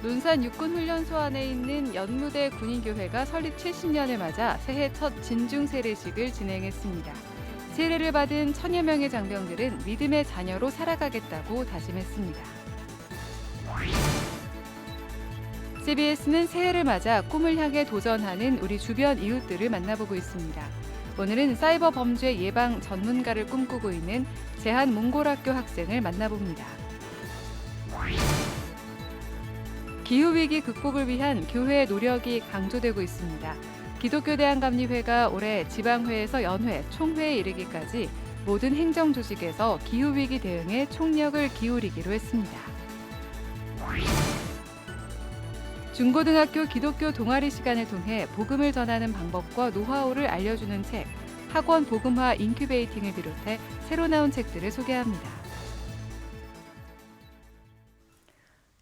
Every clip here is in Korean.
논산 육군훈련소 안에 있는 연무대 군인교회가 설립 70년을 맞아 새해 첫 진중 세례식을 진행했습니다. 세례를 받은 천여 명의 장병들은 믿음의 자녀로 살아가겠다고 다짐했습니다. CBS는 새해를 맞아 꿈을 향해 도전하는 우리 주변 이웃들을 만나보고 있습니다. 오늘은 사이버 범죄 예방 전문가를 꿈꾸고 있는 제한몽골학교 학생을 만나봅니다. 기후위기 극복을 위한 교회의 노력이 강조되고 있습니다. 기독교대안감리회가 올해 지방회에서 연회, 총회에 이르기까지 모든 행정조직에서 기후위기 대응에 총력을 기울이기로 했습니다. 중고등학교 기독교 동아리 시간을 통해 복음을 전하는 방법과 노하우를 알려주는 책, 학원 복음화 인큐베이팅을 비롯해 새로 나온 책들을 소개합니다.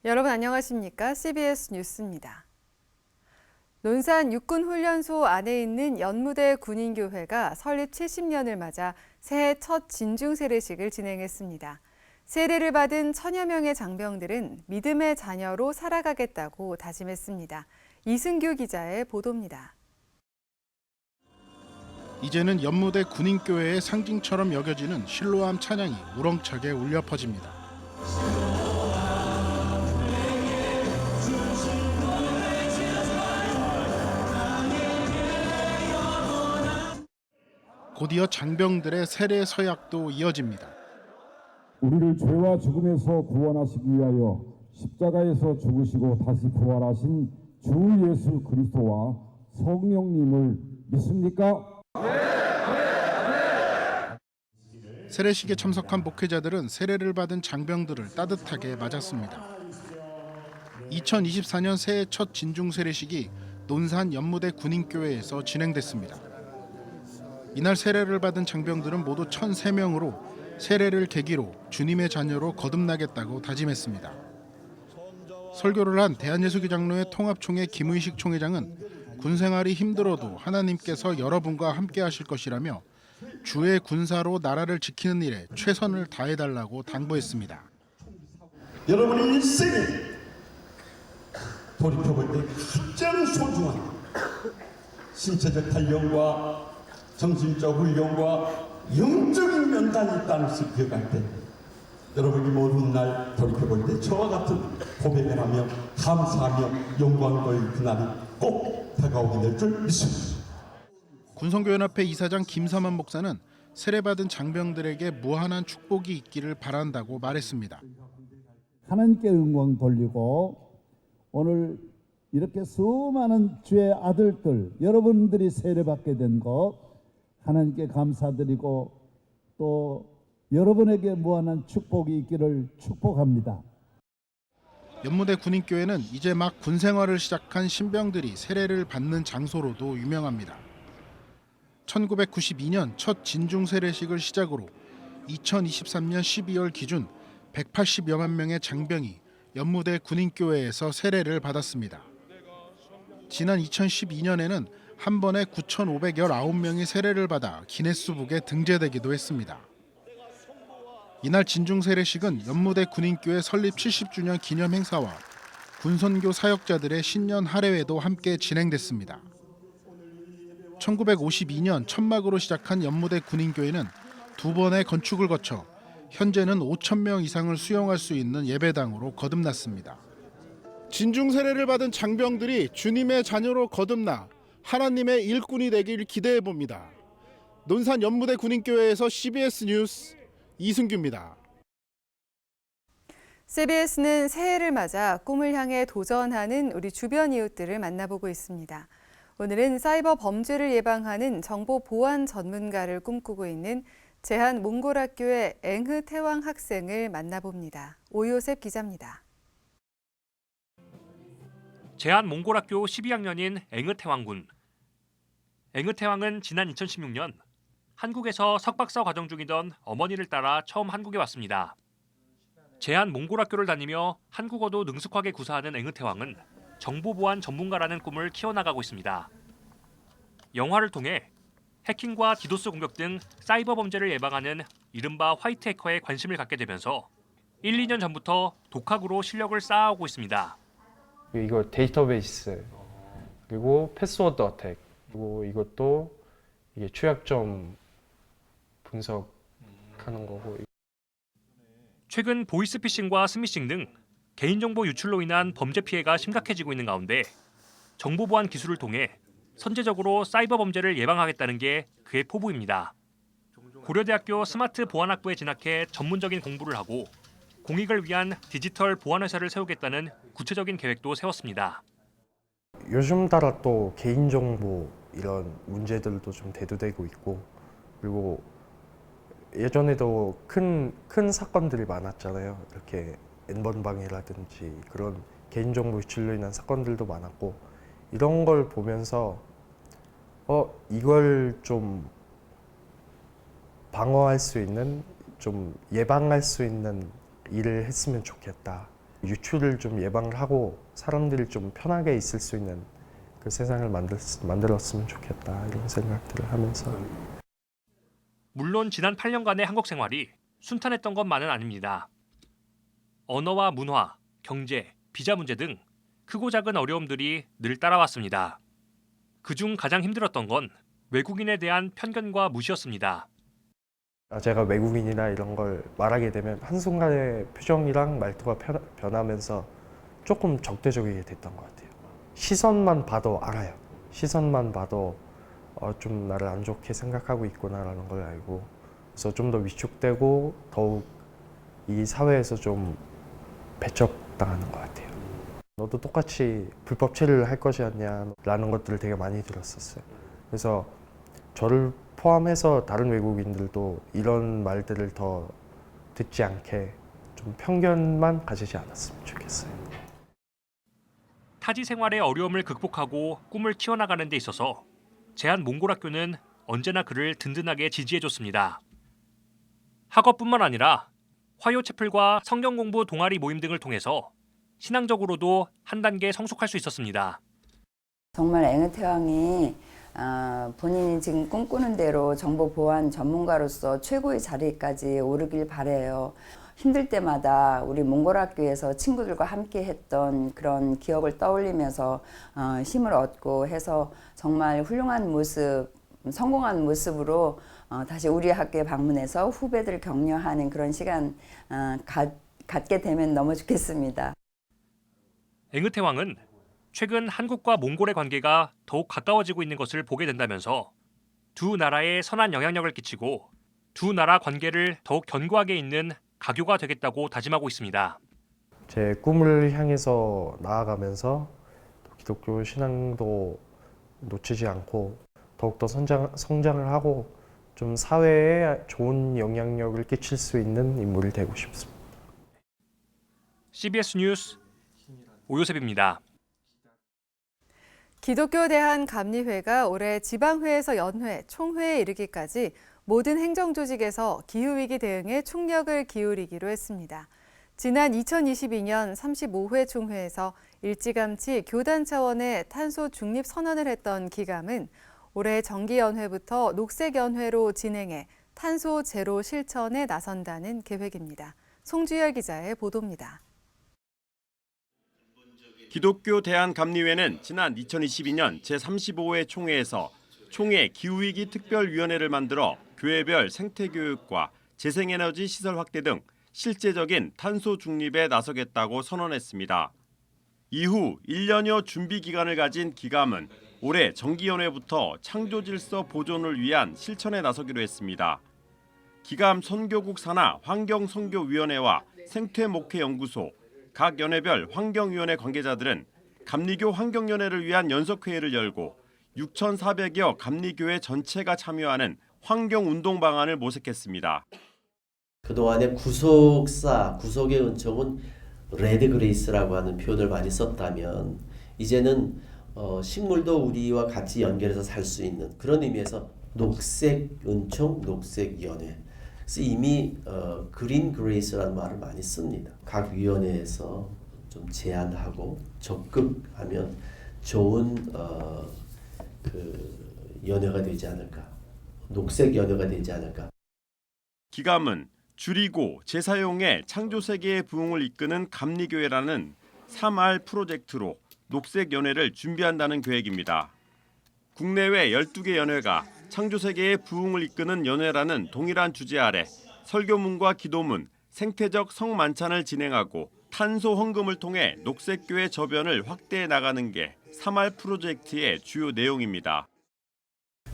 여러분 안녕하십니까? CBS 뉴스입니다. 논산 육군훈련소 안에 있는 연무대 군인교회가 설립 70년을 맞아 새해 첫 진중 세례식을 진행했습니다. 세례를 받은 천여 명의 장병들은 믿음의 자녀로 살아가겠다고 다짐했습니다. 이승규 기자의 보도입니다. 이제는 연무대 군인교회의 상징처럼 여겨지는 실로암 찬양이 우렁차게 울려 퍼집니다. 곧이어 장병들의 세례 서약도 이어집니다. 우리를 죄와 죽음에서 구원하시기 위하여 십자가에서 죽으시고 다시 부활하신 주 예수 그리스도와 성령님을 믿습니까? 세례식에 참석한 목회자들은 세례를 받은 장병들을 따뜻하게 맞았습니다. 2024년 새해 첫 진중 세례식이 논산 연무대 군인교회에서 진행됐습니다. 이날 세례를 받은 장병들은 모두 1,003명으로 세례를 계기로 주님의 자녀로 거듭나겠다고 다짐했습니다. 설교를 한 대한예수교 장로회 통합총회 김의식 총회장은 군 생활이 힘들어도 하나님께서 여러분과 함께 하실 것이라며 주의 군사로 나라를 지키는 일에 최선을 다해달라고 당부했습니다. 여러분의 일생이 돌이켜볼 때 가장 소중한 신체적 단련과 정신적 훈련과 영적인 면단이 있다는 것을 기억할 때 여러분이 모든 날 돌이켜볼 때 저와 같은 고백을 하며 감사하며 영광을 돌릴 그날이 꼭 다가오게 될 줄 믿습니다. 군성교연합회 이사장 김삼환 목사는 세례받은 장병들에게 무한한 축복이 있기를 바란다고 말했습니다. 하나님께 영광 돌리고 오늘 이렇게 수많은 주의 아들들 여러분들이 세례받게 된 것 하나님께 감사드리고 또 여러분에게 무한한 축복이 있기를 축복합니다. 연무대 군인교회는 이제 막 군생활을 시작한 신병들이 세례를 받는 장소로도 유명합니다. 1992년 첫 진중 세례식을 시작으로 2023년 12월 기준 180여만 명의 장병이 연무대 군인교회에서 세례를 받았습니다. 지난 2012년에는 한 번에 9,519명이 세례를 받아 기네스북에 등재되기도 했습니다. 이날 진중 세례식은 연무대 군인교회 설립 70주년 기념 행사와 군선교 사역자들의 신년 할애회도 함께 진행됐습니다. 1952년 천막으로 시작한 연무대 군인교회는 두 번의 건축을 거쳐 현재는 5,000명 이상을 수용할 수 있는 예배당으로 거듭났습니다. 진중 세례를 받은 장병들이 주님의 자녀로 거듭나 하나님의 일꾼이 되길 기대해 봅니다. 논산 연무대 군인교회에서 CBS 뉴스 이승규입니다. CBS는 새해를 맞아 꿈을 향해 도전하는 우리 주변 이웃들을 만나보고 있습니다. 오늘은 사이버 범죄를 예방하는 정보 보안 전문가를 꿈꾸고 있는 제한몽골학교의 앵흐태왕 학생을 만나봅니다. 오요셉 기자입니다. 제한몽골학교 12학년인 앵흐태왕군. 앵흐태왕은 지난 2016년 한국에서 석박사 과정 중이던 어머니를 따라 처음 한국에 왔습니다. 제한몽골학교를 다니며 한국어도 능숙하게 구사하는 앵흐태왕은 정보보안 전문가라는 꿈을 키워나가고 있습니다. 영화를 통해 해킹과 디도스 공격 등 사이버 범죄를 예방하는 이른바 화이트 해커에 관심을 갖게 되면서 1, 2년 전부터 독학으로 실력을 쌓아오고 있습니다. 이거 데이터베이스, 그리고 패스워드 어택, 그리고 이것도 이게 취약점 분석하는 거고. 최근 보이스피싱과 스미싱 등 개인정보 유출로 인한 범죄 피해가 심각해지고 있는 가운데 정보 보안 기술을 통해 선제적으로 사이버 범죄를 예방하겠다는 게 그의 포부입니다. 고려대학교 스마트 보안학부에 진학해 전문적인 공부를 하고 공익을 위한 디지털 보안 회사를 세우겠다는 구체적인 계획도 세웠습니다. 요즘 따라 또 개인정보 이런 문제들도 좀 대두되고 있고, 그리고 예전에도 큰 사건들이 많았잖아요. 이렇게 N번방이라든지 그런 개인정보 유출로 인한 사건들도 많았고, 이런 걸 보면서 이걸 좀 방어할 수 있는, 좀 예방할 수 있는 일을 했으면 좋겠다. 유출을 좀 예방을 하고 사람들이 좀 편하게 있을 수 있는 그 세상을 만들었으면 좋겠다, 이런 생각들을 하면서. 물론 지난 8년간의 한국 생활이 순탄했던 것만은 아닙니다. 언어와 문화, 경제, 비자 문제 등 크고 작은 어려움들이 늘 따라왔습니다. 그중 가장 힘들었던 건 외국인에 대한 편견과 무시였습니다. 제가 외국인이나 이런 걸 말하게 되면 한순간에 표정이랑 말투가 변하면서 조금 적대적이게 됐던 것 같아요. 시선만 봐도 알아요. 시선만 봐도 좀 나를 안 좋게 생각하고 있구나라는 걸 알고, 그래서 좀 더 위축되고 더욱 이 사회에서 좀 배척당하는 것 같아요. 너도 똑같이 불법 체류를 할 것이었냐라는 것들을 되게 많이 들었었어요. 그래서 저를 포함해서 다른 외국인들도 이런 말들을 더 듣지 않게 좀 편견만 가지지 않았으면 좋겠어요. 타지 생활의 어려움을 극복하고 꿈을 키워나가는 데 있어서 제한몽골학교는 언제나 그를 든든하게 지지해줬습니다. 학업뿐만 아니라 화요채플과 성경공부 동아리 모임 등을 통해서 신앙적으로도 한 단계 성숙할 수 있었습니다. 정말 앵으태왕이 본인이 지금 꿈꾸는 대로 정보 보안 전문가로서 최고의 자리까지 오르길 바라요. 힘들 때마다 우리 몽골학교에서 친구들과 함께 했던 그런 기억을 떠올리면서 힘을 얻고 해서 정말 훌륭한 모습, 성공한 모습으로 다시 우리 학교에 방문해서 후배들 격려하는 그런 시간 갖게 되면 너무 좋겠습니다. 앵으태왕은 최근 한국과 몽골의 관계가 더욱 가까워지고 있는 것을 보게 된다면서 두 나라에 선한 영향력을 끼치고 두 나라 관계를 더욱 견고하게 잇는 가교가 되겠다고 다짐하고 있습니다. 제 꿈을 향해서 나아가면서 기독교 신앙도 놓치지 않고 더욱더 성장을 하고 좀 사회에 좋은 영향력을 끼칠 수 있는 인물이 되고 싶습니다. CBS 뉴스 오요셉입니다. 기독교 대한감리회가 올해 지방회에서 연회, 총회에 이르기까지 모든 행정조직에서 기후위기 대응에 총력을 기울이기로 했습니다. 지난 2022년 35회 총회에서 일찌감치 교단 차원의 탄소 중립 선언을 했던 기감은 올해 정기연회부터 녹색연회로 진행해 탄소 제로 실천에 나선다는 계획입니다. 송주열 기자의 보도입니다. 기독교 대한감리회는 지난 2022년 제35회 총회에서 총회 기후위기 특별위원회를 만들어 교회별 생태교육과 재생에너지 시설 확대 등 실제적인 탄소 중립에 나서겠다고 선언했습니다. 이후 1년여 준비 기간을 가진 기감은 올해 정기연회부터 창조질서 보존을 위한 실천에 나서기로 했습니다. 기감 선교국 산하 환경선교위원회와 생태목회연구소, 각 연회별 환경위원회 관계자들은 감리교 환경연회를 위한 연석회의를 열고 6,400여 감리교회 전체가 참여하는 환경운동 방안을 모색했습니다. 그동안의 구속의 은총은 레드 그레이스라고 하는 표현을 많이 썼다면 이제는 식물도 우리와 같이 연결해서 살 수 있는 그런 의미에서 녹색 은총, 녹색 연회. 그래서 이미 그린 그레이스라는 말을 많이 씁니다. 각 위원회에서 좀 제안하고 적극하면 좋은 그 연회가 되지 않을까, 녹색 연회가 되지 않을까. 기감은 줄이고 재사용의 창조세계의 부흥을 이끄는 감리교회라는 3R 프로젝트로 녹색연회를 준비한다는 계획입니다. 국내외 12개 연회가 창조세계의 부흥을 이끄는 연회라는 동일한 주제 아래 설교문과 기도문, 생태적 성만찬을 진행하고 탄소 헌금을 통해 녹색교회 저변을 확대해 나가는 게 3할 프로젝트의 주요 내용입니다.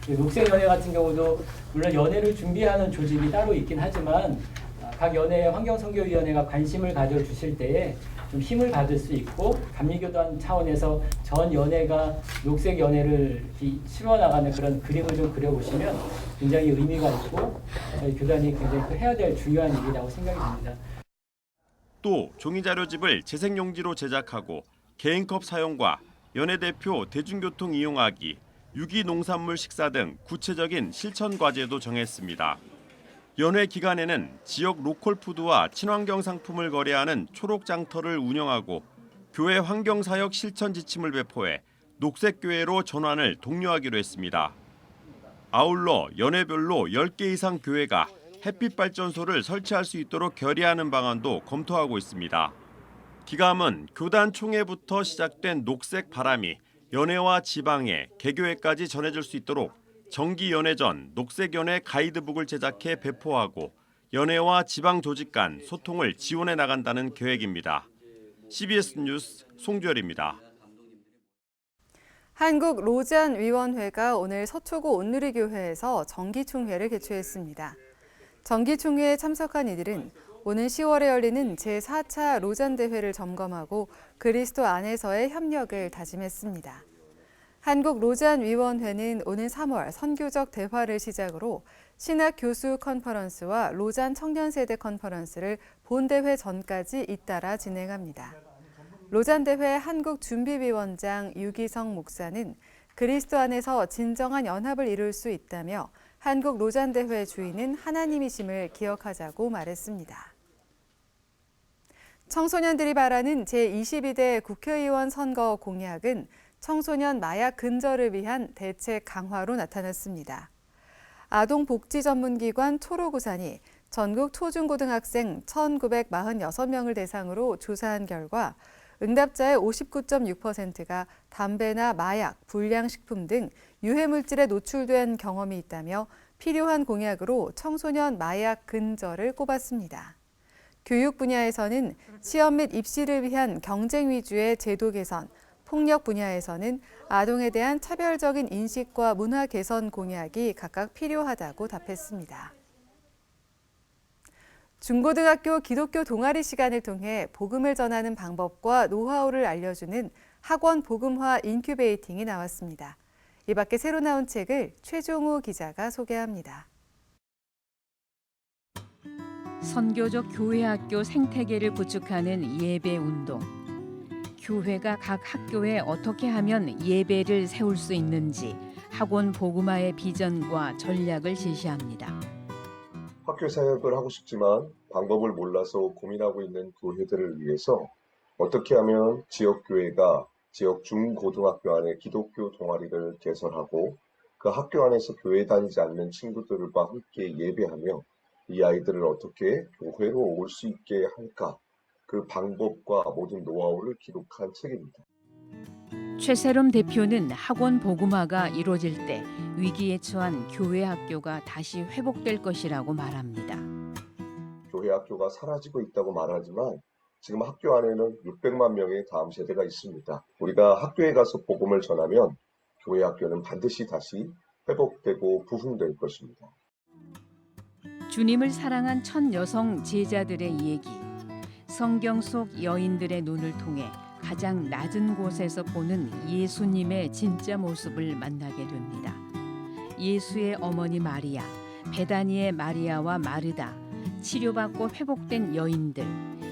녹색연회 같은 경우도 물론 연회를 준비하는 조직이 따로 있긴 하지만 각 연회 환경선교위원회가 관심을 가져주실 때에 좀 힘을 받을 수 있고 감리교단 차원에서 전 연회가 녹색연회를 실어나가는 그런 그림을 좀 그려보시면 굉장히 의미가 있고 저희 교단이 굉장히 또 해야 될 중요한 일이라고 생각이 듭니다. 또 종이자료집을 재생용지로 제작하고 개인컵 사용과 연회 대표 대중교통 이용하기, 유기농산물 식사 등 구체적인 실천 과제도 정했습니다. 연회 기간에는 지역 로컬푸드와 친환경 상품을 거래하는 초록장터를 운영하고 교회 환경사역 실천 지침을 배포해 녹색교회로 전환을 독려하기로 했습니다. 아울러 연회별로 10개 이상 교회가 햇빛발전소를 설치할 수 있도록 결의하는 방안도 검토하고 있습니다. 기감은 교단 총회부터 시작된 녹색 바람이 연회와 지방에, 개교회까지 전해질 수 있도록 정기연회 전 녹색연회 가이드북을 제작해 배포하고 연회와 지방 조직 간 소통을 지원해 나간다는 계획입니다. CBS 뉴스 송주열입니다. 한국 로잔 위원회가 오늘 서초구 온누리교회에서 정기총회를 개최했습니다. 정기총회에 참석한 이들은 오는 10월에 열리는 제4차 로잔 대회를 점검하고 그리스도 안에서의 협력을 다짐했습니다. 한국 로잔 위원회는 오는 3월 선교적 대화를 시작으로 신학 교수 컨퍼런스와 로잔 청년세대 컨퍼런스를 본대회 전까지 잇따라 진행합니다. 로잔 대회 한국 준비위원장 유기성 목사는 그리스도 안에서 진정한 연합을 이룰 수 있다며 한국 로잔 대회 주인은 하나님이심을 기억하자고 말했습니다. 청소년들이 바라는 제22대 국회의원 선거 공약은 청소년 마약 근절을 위한 대책 강화로 나타났습니다. 아동복지전문기관 초록우산이 전국 초중고등학생 1,946명을 대상으로 조사한 결과 응답자의 59.6%가 담배나 마약, 불량식품 등 유해물질에 노출된 경험이 있다며 필요한 공약으로 청소년 마약 근절을 꼽았습니다. 교육 분야에서는 시험 및 입시를 위한 경쟁 위주의 제도 개선, 폭력 분야에서는 아동에 대한 차별적인 인식과 문화 개선 공약이 각각 필요하다고 답했습니다. 중고등학교 기독교 동아리 시간을 통해 복음을 전하는 방법과 노하우를 알려주는 학원 복음화 인큐베이팅이 나왔습니다. 이 밖에 새로 나온 책을 최종우 기자가 소개합니다. 선교적 교회학교 생태계를 구축하는 예배운동. 교회가 각 학교에 어떻게 하면 예배를 세울 수 있는지 학원 복음화의 비전과 전략을 제시합니다. 학교 사역을 하고 싶지만 방법을 몰라서 고민하고 있는 교회들을 위해서 어떻게 하면 지역교회가 지역 중고등학교 안에 기독교 동아리를 개설하고 그 학교 안에서 교회 다니지 않는 친구들과 함께 예배하며 이 아이들을 어떻게 교회로 올 수 있게 할까? 그 방법과 모든 노하우를 기록한 책입니다. 최세롬 대표는 학원 복음화가 이루어질 때 위기에 처한 교회 학교가 다시 회복될 것이라고 말합니다. 교회 학교가 사라지고 있다고 말하지만 지금 학교 안에는 600만 명의 다음 세대가 있습니다. 우리가 학교에 가서 복음을 전하면 교회 학교는 반드시 다시 회복되고 부흥될 것입니다. 주님을 사랑한 첫 여성 제자들의 얘기. 성경 속 여인들의 눈을 통해 가장 낮은 곳에서 보는 예수님의 진짜 모습을 만나게 됩니다. 예수의 어머니 마리아, 베다니의 마리아와 마르다, 치료받고 회복된 여인들,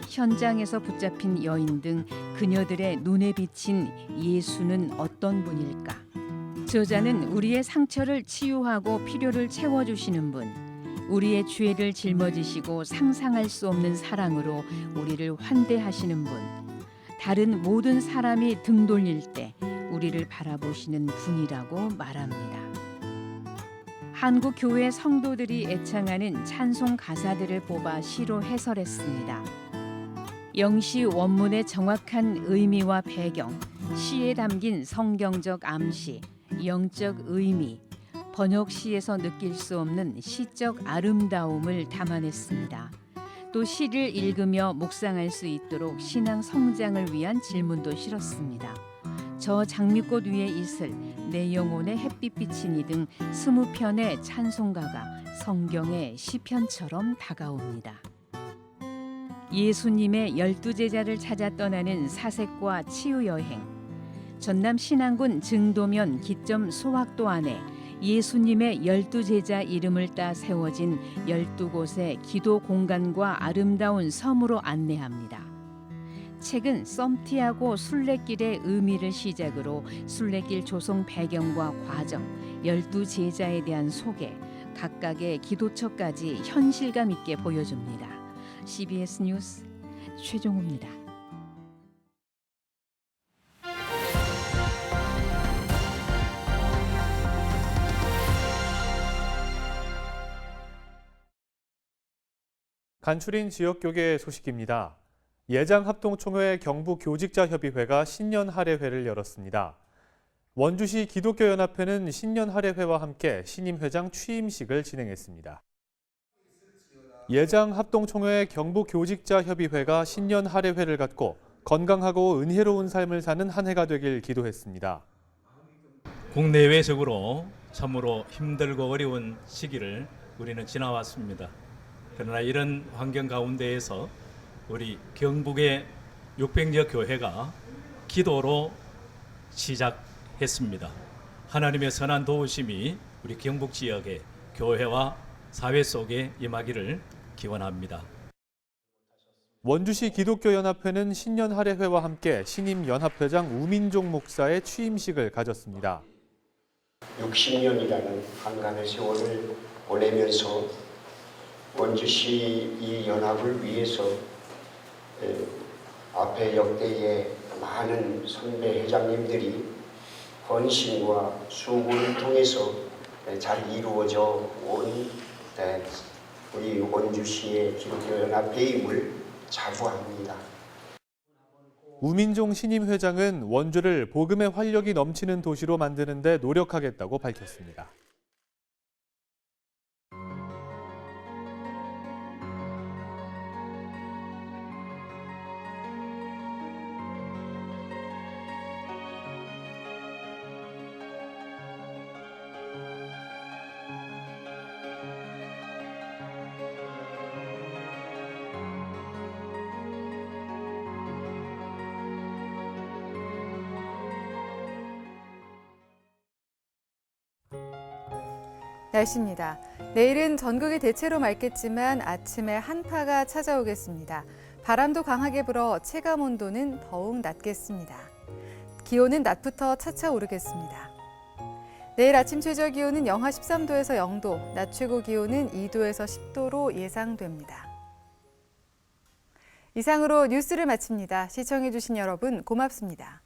현장에서 붙잡힌 여인 등 그녀들의 눈에 비친 예수는 어떤 분일까? 저자는 우리의 상처를 치유하고 필요를 채워주시는 분, 우리의 죄를 짊어지시고 상상할 수 없는 사랑으로 우리를 환대하시는 분, 다른 모든 사람이 등 돌릴 때 우리를 바라보시는 분이라고 말합니다. 한국 교회 성도들이 애창하는 찬송 가사들을 뽑아 시로 해설했습니다. 영시 원문의 정확한 의미와 배경, 시에 담긴 성경적 암시, 영적 의미, 번역 시에서 느낄 수 없는 시적 아름다움을 담아냈습니다. 또 시를 읽으며 묵상할 수 있도록 신앙 성장을 위한 질문도 실었습니다. 저 장미꽃 위에 이슬, 내 영혼의 햇빛 비치니 등 20편의 찬송가가 성경의 시편처럼 다가옵니다. 예수님의 12제자를 찾아 떠나는 사색과 치유 여행. 전남 신안군 증도면 기점 소학도 안에 예수님의 12제자 이름을 따 세워진 12곳의 기도 공간과 아름다운 섬으로 안내합니다. 책은 썸티하고 순례길의 의미를 시작으로 순례길 조성 배경과 과정, 12제자에 대한 소개, 각각의 기도처까지 현실감 있게 보여줍니다. CBS 뉴스 최종우입니다. 간추린 지역교계 소식입니다. 예장합동총회 경북교직자협의회가 신년 할애회를 열었습니다. 원주시 기독교연합회는 신년 할애회와 함께 신임 회장 취임식을 진행했습니다. 예장합동총회 경북교직자협의회가 신년 할애회를 갖고 건강하고 은혜로운 삶을 사는 한 해가 되길 기도했습니다. 국내외적으로 참으로 힘들고 어려운 시기를 우리는 지나왔습니다. 그러나 이런 환경 가운데에서 우리 경북의 600여 교회가 기도로 시작했습니다. 하나님의 선한 도우심이 우리 경북 지역의 교회와 사회 속에 임하기를 기원합니다. 원주시 기독교연합회는 신년 할애회와 함께 신임 연합회장 우민종 목사의 취임식을 가졌습니다. 60년이라는 한간의 세월을 보내면서 원주시 이 연합을 위해서 앞에 역대의 많은 선배 회장님들이 헌신과 수고를 통해서 잘 이루어져 온 우리 원주시의 기독교연합회임을 자부합니다. 우민종 신임 회장은 원주를 복음의 활력이 넘치는 도시로 만드는 데 노력하겠다고 밝혔습니다. 날씨입니다. 내일은 전국이 대체로 맑겠지만 아침에 한파가 찾아오겠습니다. 바람도 강하게 불어 체감 온도는 더욱 낮겠습니다. 기온은 낮부터 차차 오르겠습니다. 내일 아침 최저 기온은 영하 13도에서 0도, 낮 최고 기온은 2도에서 10도로 예상됩니다. 이상으로 뉴스를 마칩니다. 시청해주신 여러분 고맙습니다.